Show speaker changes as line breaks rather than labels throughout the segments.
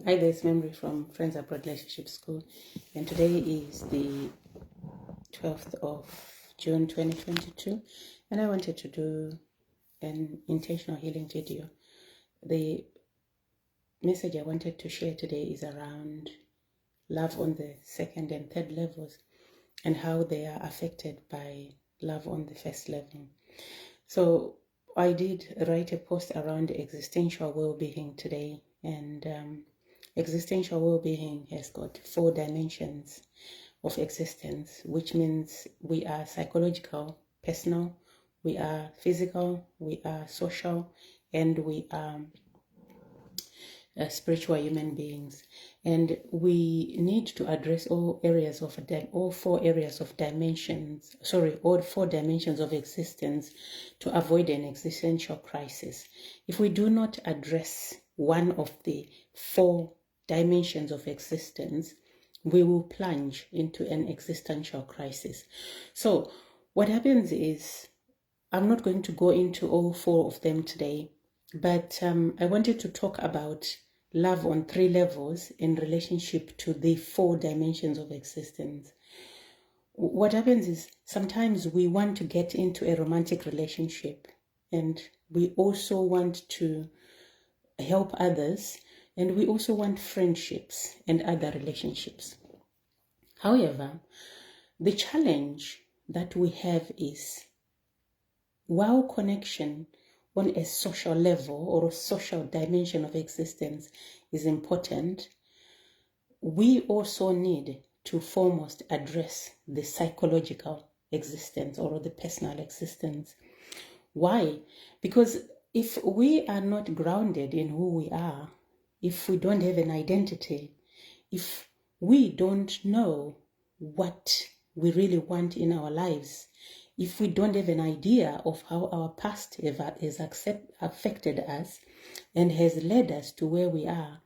Hi, there's Memory from Friends Abroad Relationship School, and today is the 12th of June 2022, and I wanted to do an intentional healing video. The message I wanted to share today is around love on the second and third levels and how they are affected by love on the first level. So I did write a post around existential well-being today, and existential well-being has got 4 dimensions of existence, which means we are psychological, personal, we are physical, we are social, and we are spiritual human beings. And we need to address all 4 areas of dimensions, all 4 dimensions of existence to avoid an existential crisis. If we do not address one of the 4 dimensions of existence, we will plunge into an existential crisis. So what happens is, I'm not going to go into all 4 of them today, but I wanted to talk about love on 3 levels in relationship to the 4 dimensions of existence. What happens is, sometimes we want to get into a romantic relationship, and we also want to help others, and we also want friendships and other relationships. However, the challenge that we have is, while connection on a social level or a social dimension of existence is important, we also need to foremost address the psychological existence or the personal existence. Why? Because if we are not grounded in who we are, if we don't have an identity, if we don't know what we really want in our lives, if we don't have an idea of how our past has affected us and has led us to where we are,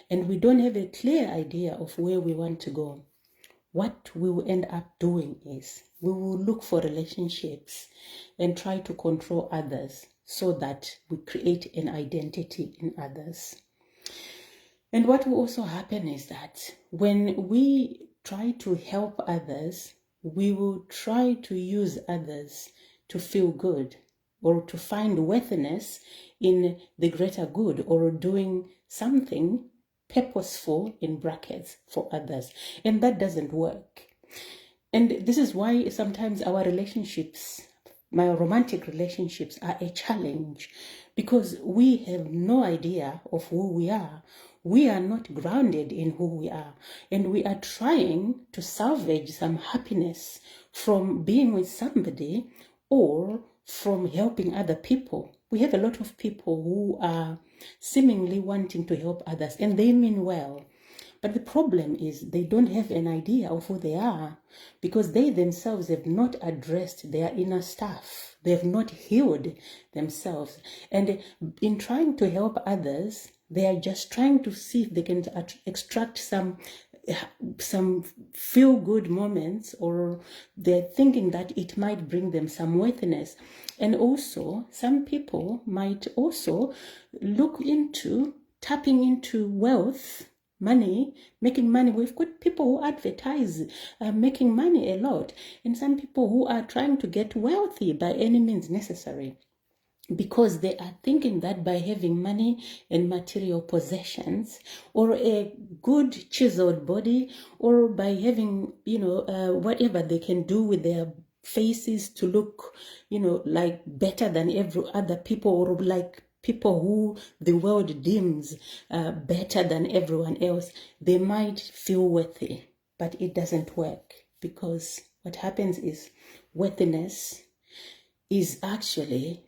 and we don't have a clear idea of where we want to go, what we will end up doing is we will look for relationships and try to control others so that we create an identity in others. And what will also happen is that when we try to help others, we will try to use others to feel good or to find worthiness in the greater good, or doing something purposeful in brackets for others. And that doesn't work. And this is why sometimes our relationships, my romantic relationships, are a challenge, because we have no idea of who we are. We are not grounded in who we are, and we are trying to salvage some happiness from being with somebody or from helping other people. We have a lot of people who are seemingly wanting to help others, and they mean well. But the problem is, they don't have an idea of who they are, because they themselves have not addressed their inner stuff. They have not healed themselves. And in trying to help others, they are just trying to see if they can extract some feel-good moments, or they're thinking that it might bring them some worthiness. And also, some people might also look into tapping into wealth, money, making money. We've got people who advertise making money a lot, and some people who are trying to get wealthy by any means necessary, because they are thinking that by having money and material possessions, or a good chiseled body, or by having, whatever they can do with their faces to look, like better than every other people, or like people who the world deems better than everyone else, they might feel worthy. But it doesn't work, because what happens is, worthiness is actually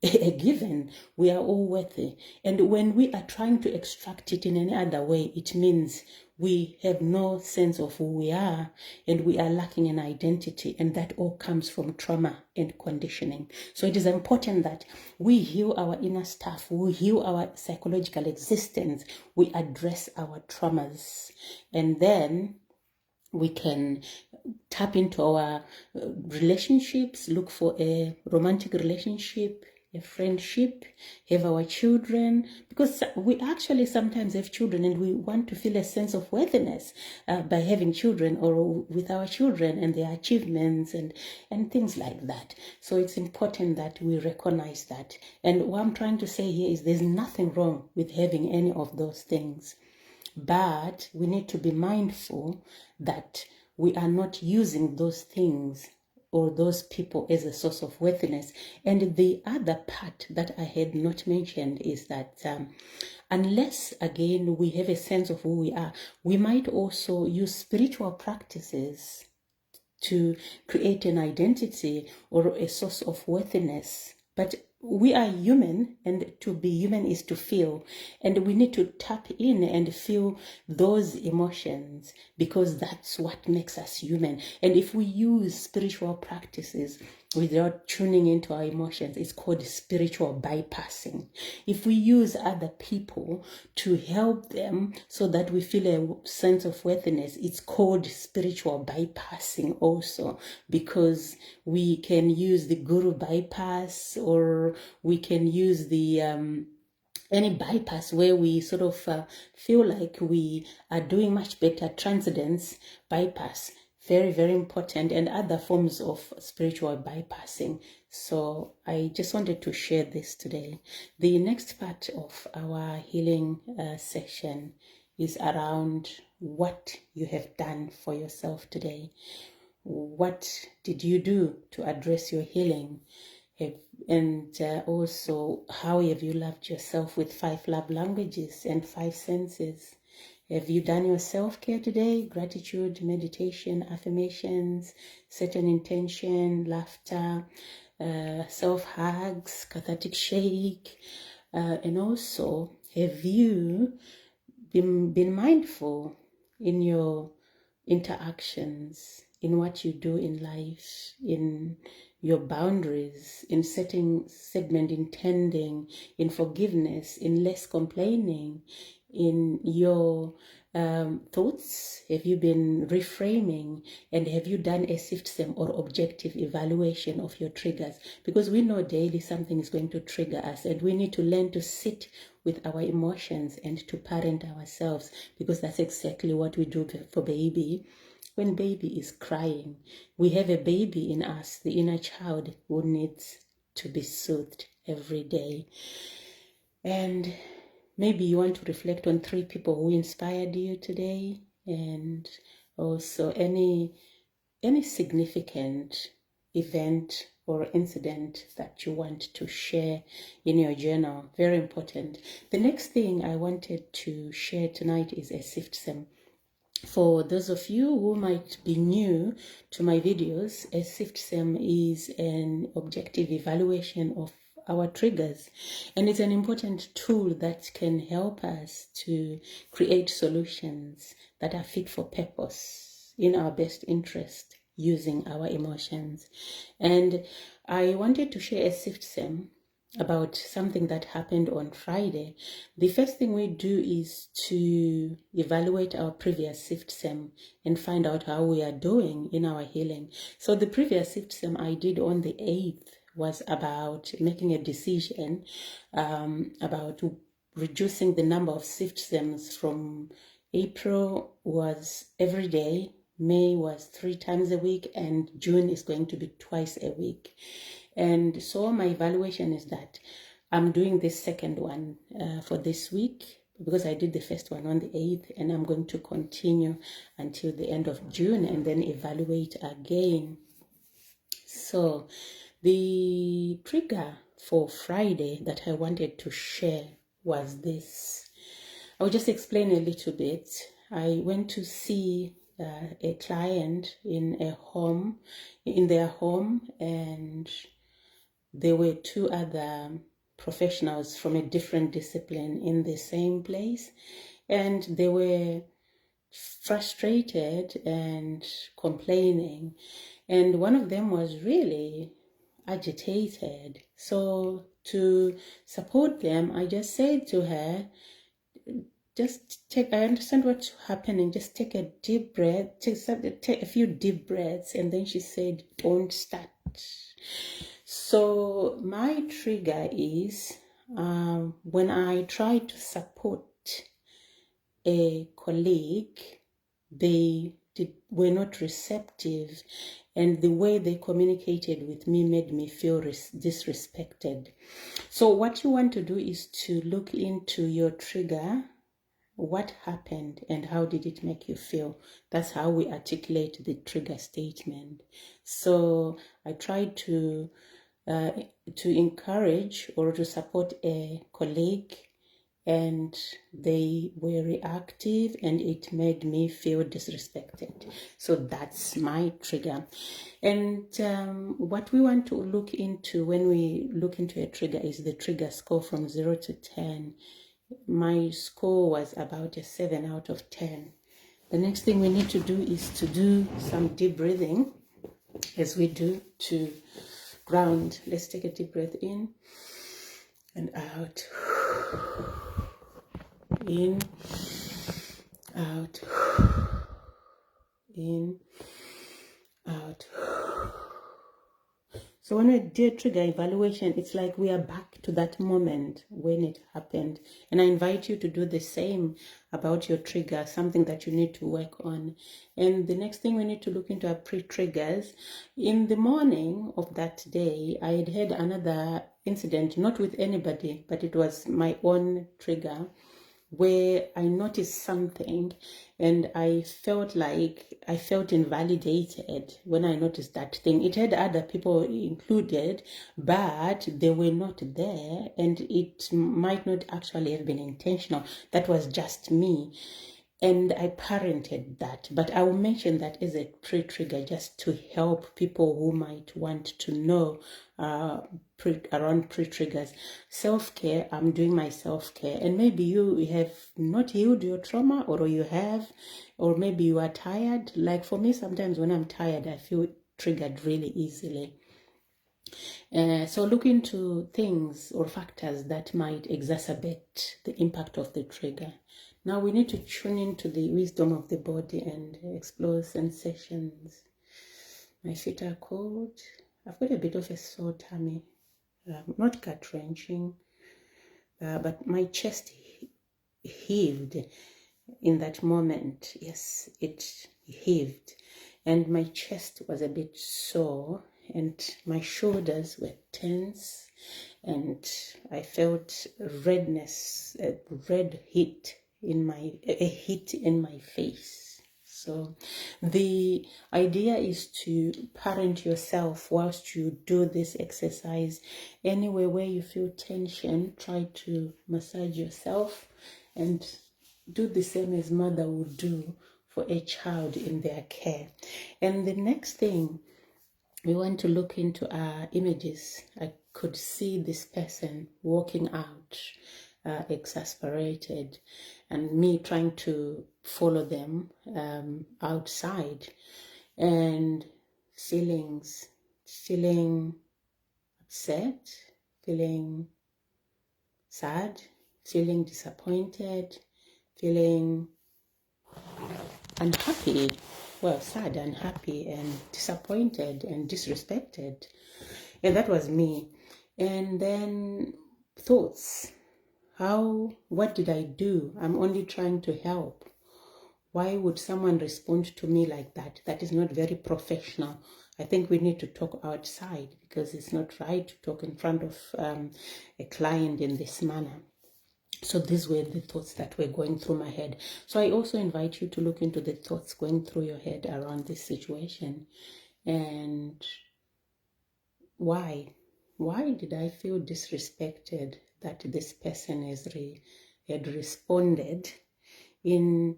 a given. We are all worthy. And when we are trying to extract it in any other way, it means we have no sense of who we are, and we are lacking an identity. And that all comes from trauma and conditioning. So it is important that we heal our inner stuff, we heal our psychological existence, we address our traumas, and then we can tap into our relationships, look for a romantic relationship, a friendship, have our children, because we actually sometimes have children and we want to feel a sense of worthiness by having children or with our children and their achievements and things like that. So it's important that we recognize that. And what I'm trying to say here is there's nothing wrong with having any of those things, but we need to be mindful that we are not using those things or those people as a source of worthiness. And the other part that I had not mentioned is that unless, again, we have a sense of who we are, we might also use spiritual practices to create an identity or a source of worthiness. But we are human, and to be human is to feel, and we need to tap in and feel those emotions, because that's what makes us human. And if we use spiritual practices without tuning into our emotions, it's called spiritual bypassing. If we use other people to help them so that we feel a sense of worthiness, it's called spiritual bypassing also, because we can use the guru bypass, or we can use the any bypass where we sort of feel like we are doing much better. Transcendence bypass, very, very important, and other forms of spiritual bypassing. So I just wanted to share this today. The next part of our healing session is around what you have done for yourself today. What did you do to address your healing? And also, how have you loved yourself with 5 love languages and 5 senses? Have you done your self-care today? Gratitude, meditation, affirmations, set an intention, laughter, self-hugs, cathartic shake. And also, have you been mindful in your interactions, in what you do in life, in your boundaries, in setting segment intending, in forgiveness, in less complaining, in your thoughts? Have you been reframing, and have you done a system or objective evaluation of your triggers? Because we know daily something is going to trigger us, and we need to learn to sit with our emotions and to parent ourselves, because that's exactly what we do for baby. When baby is crying, we have a baby in us, the inner child, who needs to be soothed every day. And maybe you want to reflect on 3 people who inspired you today, and also any significant event or incident that you want to share in your journal. Very important. The next thing I wanted to share tonight is a system. For those of you who might be new to my videos, a system is an objective evaluation of our triggers, and it's an important tool that can help us to create solutions that are fit for purpose in our best interest using our emotions. And I wanted to share a system about something that happened on Friday. The first thing we do is to evaluate our previous system and find out how we are doing in our healing. So the previous system I did on the 8th was about making a decision about reducing the number of systems. From April was every day, May was 3 times a week, and June is going to be twice a week. And so my evaluation is that I'm doing this second one for this week, because I did the first one on the 8th, and I'm going to continue until the end of June and then evaluate again. So the trigger for Friday that I wanted to share was this. I'll just explain a little bit. I went to see a client in their home, and there were 2 other professionals from a different discipline in the same place, and they were frustrated and complaining, and one of them was really agitated. So to support them, I just said to her, I understand what's happening, just take a deep breath, take a few deep breaths. And then she said, don't start. So my trigger is when I try to support a colleague, were not receptive, and the way they communicated with me made me feel disrespected. So what you want to do is to look into your trigger. What happened and how did it make you feel? That's how we articulate the trigger statement. So I tried to encourage or to support a colleague, and they were reactive and it made me feel disrespected. So that's my trigger. And what we want to look into when we look into a trigger is the trigger score from 0 to 10. My score was about a 7 out of 10. The next thing we need to do is to do some deep breathing, as we do to ground. Let's take a deep breath in and out. In, out, in, out. So when we do a trigger evaluation, it's like we are back to that moment when it happened. And I invite you to do the same about your trigger, something that you need to work on. And the next thing we need to look into are pre-triggers. In the morning of that day, I had another incident, not with anybody, but it was my own trigger, where I noticed something and I felt invalidated when I noticed that thing. It had other people included, but they were not there, and it might not actually have been intentional. That was just me. And I parented that, but I will mention that as a pre-trigger just to help people who might want to know around pre-triggers. Self-care, I'm doing my self-care, and maybe you have not healed your trauma, or you have, or maybe you are tired. Like for me, sometimes when I'm tired, I feel triggered really easily. So look into things or factors that might exacerbate the impact of the trigger. Now we need to tune into the wisdom of the body and explore sensations. My feet are cold. I've got a bit of a sore tummy, not gut-wrenching, but my chest heaved in that moment. Yes, it heaved, and my chest was a bit sore, and my shoulders were tense, and I felt redness, a heat in my face. So the idea is to parent yourself whilst you do this exercise. Anywhere where you feel tension, try to massage yourself and do the same as mother would do for a child in their care. And the next thing we want to look into our images. I could see this person walking out, exasperated, and me trying to follow them outside, and feeling upset, feeling sad, feeling disappointed, feeling unhappy. Well, sad, unhappy, and disappointed and disrespected. And that was me. And then thoughts. What did I do? I'm only trying to help. Why would someone respond to me like that? That is not very professional. I think we need to talk outside, because it's not right to talk in front of a client in this manner. So these were the thoughts that were going through my head. So I also invite you to look into the thoughts going through your head around this situation. And why did I feel disrespected that this person had responded in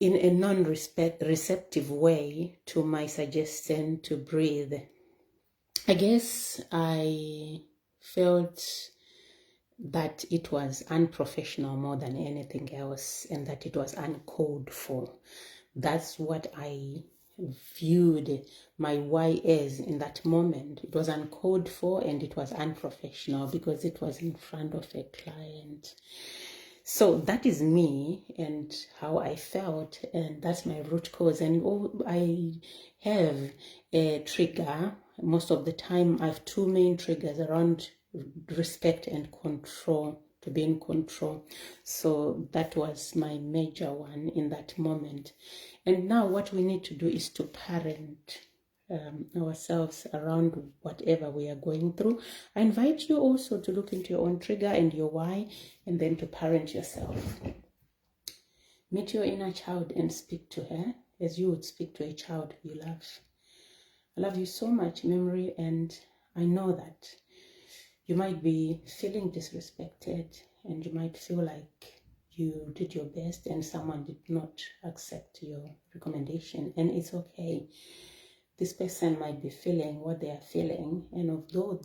a non-receptive way to my suggestion to breathe? I guess I felt that it was unprofessional more than anything else, and that it was uncalled for. That's what I viewed my why as in that moment. It was uncalled for and it was unprofessional because it was in front of a client. So that is me and how I felt, and that's my root cause. And I have a trigger. Most of the time, I have two main triggers around respect and control, to be in control. So that was my major one in that moment. And now what we need to do is to parent ourselves around whatever we are going through. I invite you also to look into your own trigger and your why, and then to parent yourself. Meet your inner child and speak to her as you would speak to a child you love. I love you so much, memory, and I know that you might be feeling disrespected and you might feel like you did your best and someone did not accept your recommendation, and it's okay. This person might be feeling what they are feeling, and although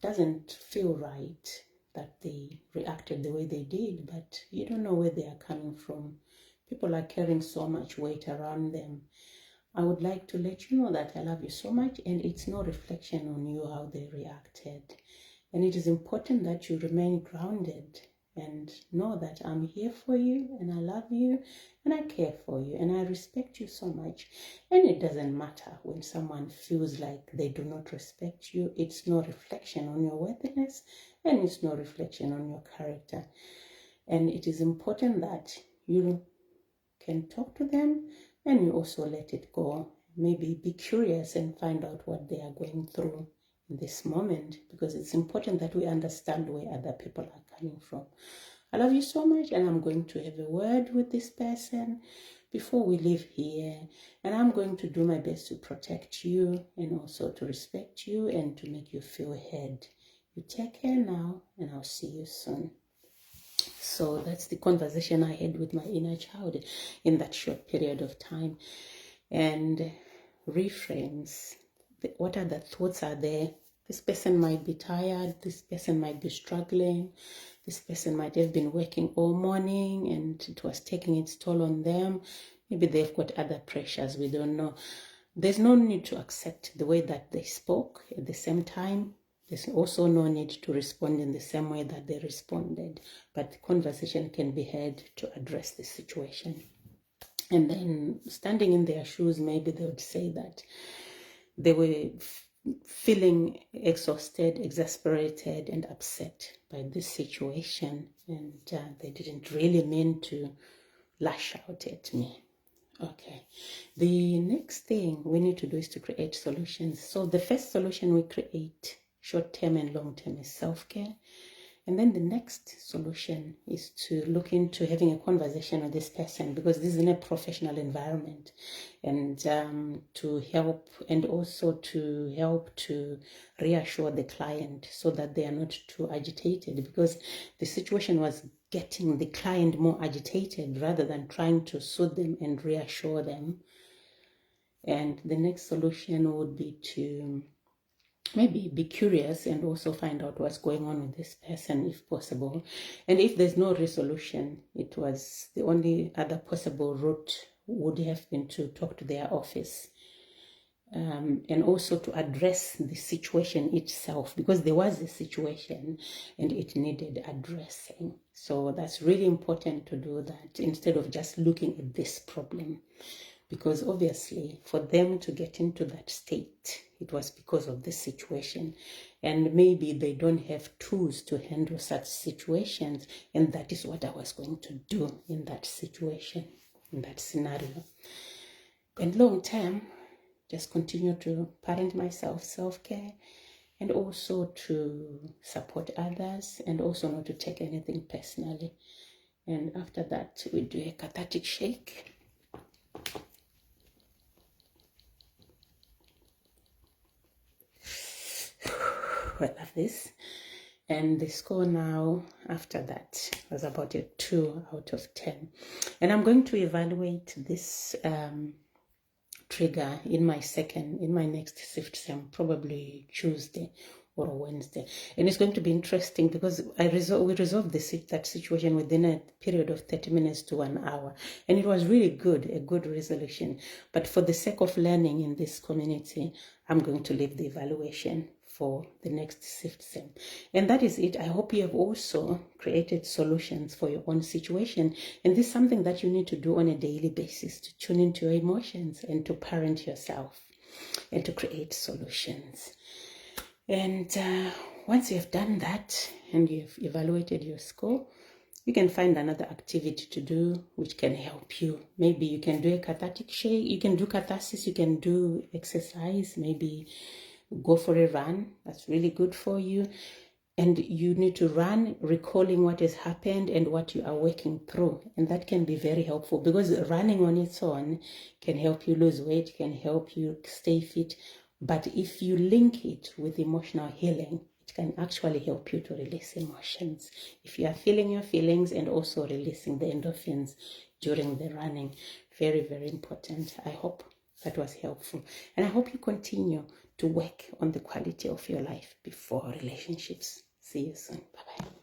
doesn't feel right that they reacted the way they did, but you don't know where they are coming from. People are carrying so much weight around them. I would like to let you know that I love you so much, and it's no reflection on you how they reacted. And it is important that you remain grounded and know that I'm here for you, and I love you, and I care for you, and I respect you so much. And it doesn't matter when someone feels like they do not respect you. It's no reflection on your worthiness, and it's no reflection on your character. And it is important that you can talk to them and you also let it go. Maybe be curious and find out what they are going through in this moment, because it's important that we understand where other people are coming from. I love you so much, and I'm going to have a word with this person before we leave here, and I'm going to do my best to protect you and also to respect you and to make you feel heard. You take care now, and I'll see you soon. So that's the conversation I had with my inner child in that short period of time. And reframes. What other thoughts are there? This person might be tired. This person might be struggling. This person might have been working all morning and it was taking its toll on them. Maybe they've got other pressures. We don't know. There's no need to accept the way that they spoke at the same time. There's also no need to respond in the same way that they responded. But the conversation can be had to address the situation. And then standing in their shoes, maybe they would say that they were feeling exhausted, exasperated, and upset by this situation. And they didn't really mean to lash out at me. Okay. The next thing we need to do is to create solutions. So the first solution we create, short-term and long-term, is self-care. And then the next solution is to look into having a conversation with this person, because this is in a professional environment, and to help, and also to help to reassure the client so that they are not too agitated, because the situation was getting the client more agitated rather than trying to soothe them and reassure them. And the next solution would be to maybe be curious and also find out what's going on with this person if possible. And if there's no resolution, it was the only other possible route would have been to talk to their office, and also to address the situation itself, because there was a situation and it needed addressing. So that's really important to do that instead of just looking at this problem. Because obviously for them to get into that state, it was because of the situation. And maybe they don't have tools to handle such situations. And that is what I was going to do in that situation, in that scenario. And long term, just continue to parent myself, self-care, and also to support others, and also not to take anything personally. And after that, we do a cathartic shake. I love this. And the score now after that was about a 2 out of 10. And I'm going to evaluate this trigger in my next shift SEM, probably Tuesday or Wednesday. And it's going to be interesting because we resolved that situation within a period of 30 minutes to 1 hour. And it was really good, a good resolution. But for the sake of learning in this community, I'm going to leave the evaluation for the next season. And that is it. I hope you have also created solutions for your own situation. And this is something that you need to do on a daily basis, to tune into your emotions and to parent yourself and to create solutions. And once you have done that and you've evaluated your score, you can find another activity to do which can help you. Maybe you can do a cathartic shake, you can do catharsis, you can do exercise, maybe go for a run. That's really good for you. And you need to run recalling what has happened and what you are working through. And that can be very helpful, because running on its own can help you lose weight, can help you stay fit. But if you link it with emotional healing, it can actually help you to release emotions. If you are feeling your feelings and also releasing the endorphins during the running, very, very important. I hope that was helpful. And I hope you continue to work on the quality of your life before relationships. See you soon. Bye-bye.